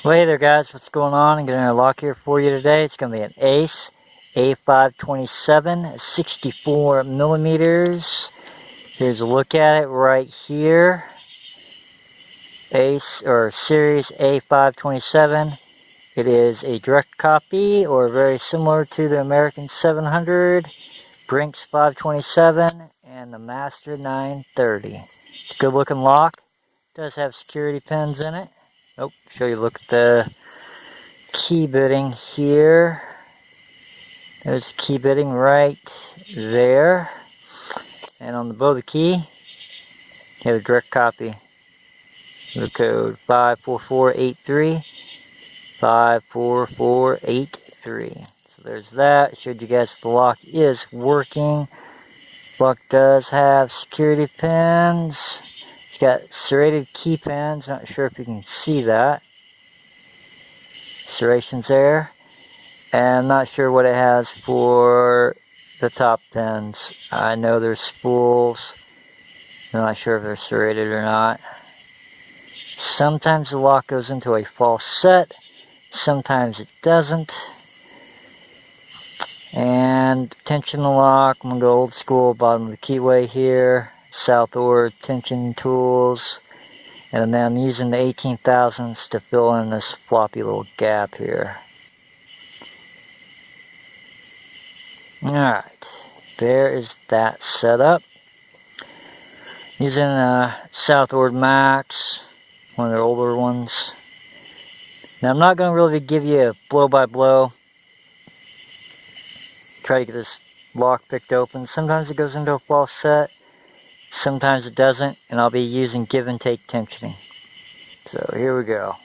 Well, hey there guys, what's going on? I'm getting a lock here for you today. It's going to be an Ace A527, 64 millimeters. Here's a look at it right here. Ace or Series A527. It is a direct copy or very similar to the American 700, Brinks 527, and the Master 930. It's a good looking lock. It does have security pins in it. Oh, show you, look at the key bitting here. There's the key bitting right there. And on the bow of the key, you have a direct copy. The code 54483. 54483. So there's that. Showed you guys the lock is working. Lock does have security pins. It's got serrated key pins. Not sure if you can see that. Serrations there. And I'm not sure what it has for the top pins. I know there's spools. I'm not sure if they're serrated or not. Sometimes the lock goes into a false set. Sometimes it doesn't. And tension the lock. I'm going to go old school, bottom of the keyway here. SouthOrd tension tools. And then I'm using the 18 thousandths to fill in this floppy little gap here. Alright. There is that setup. Using a SouthOrd Max. One of their older ones. Now I'm not going to really give you a blow by blow. Try to get this lock picked open. Sometimes it goes into a false set. Sometimes it doesn't. And I'll be using give and take tensioning. So here we go.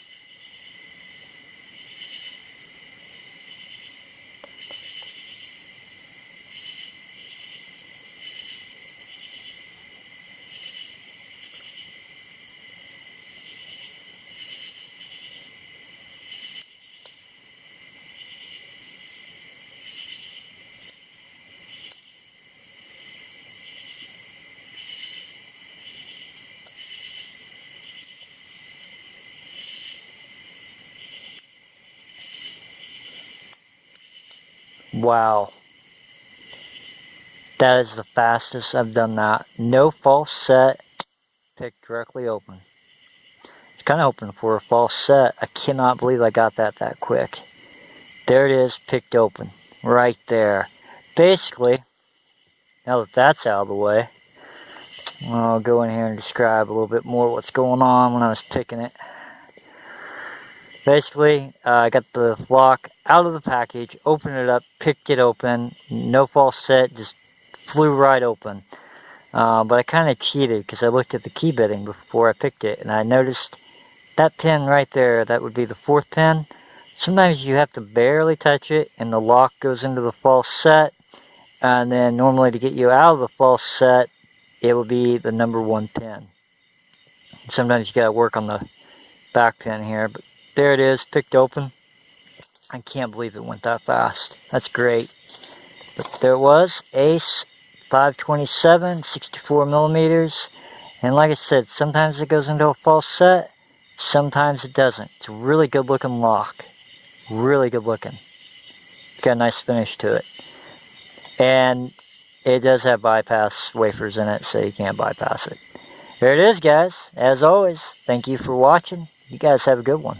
Wow, that is the fastest I've done that. No false set, picked directly open. I was kind of hoping for a false set. I cannot believe I got that quick. There it is, picked open, right there. Basically, now that that's out of the way, I'll go in here and describe a little bit more what's going on when I was picking it. Basically, I got the lock out of the package, opened it up, picked it open, no false set, just flew right open. But I kind of cheated because I looked at the key bitting before I picked it, and I noticed that pin right there, that would be the 4th pin. Sometimes you have to barely touch it, and the lock goes into the false set, and then normally to get you out of the false set, it will be the number 1 pin. Sometimes you got to work on the back pin here, but there it is, picked open. I can't believe it went that fast. That's great. But there it was, Ace 527, 64 millimeters. And like I said, sometimes it goes into a false set, sometimes it doesn't. It's a really good looking lock. Really good looking. It's got a nice finish to it. And it does have bypass wafers in it, so you can't bypass it. There it is, guys. As always, thank you for watching. You guys have a good one.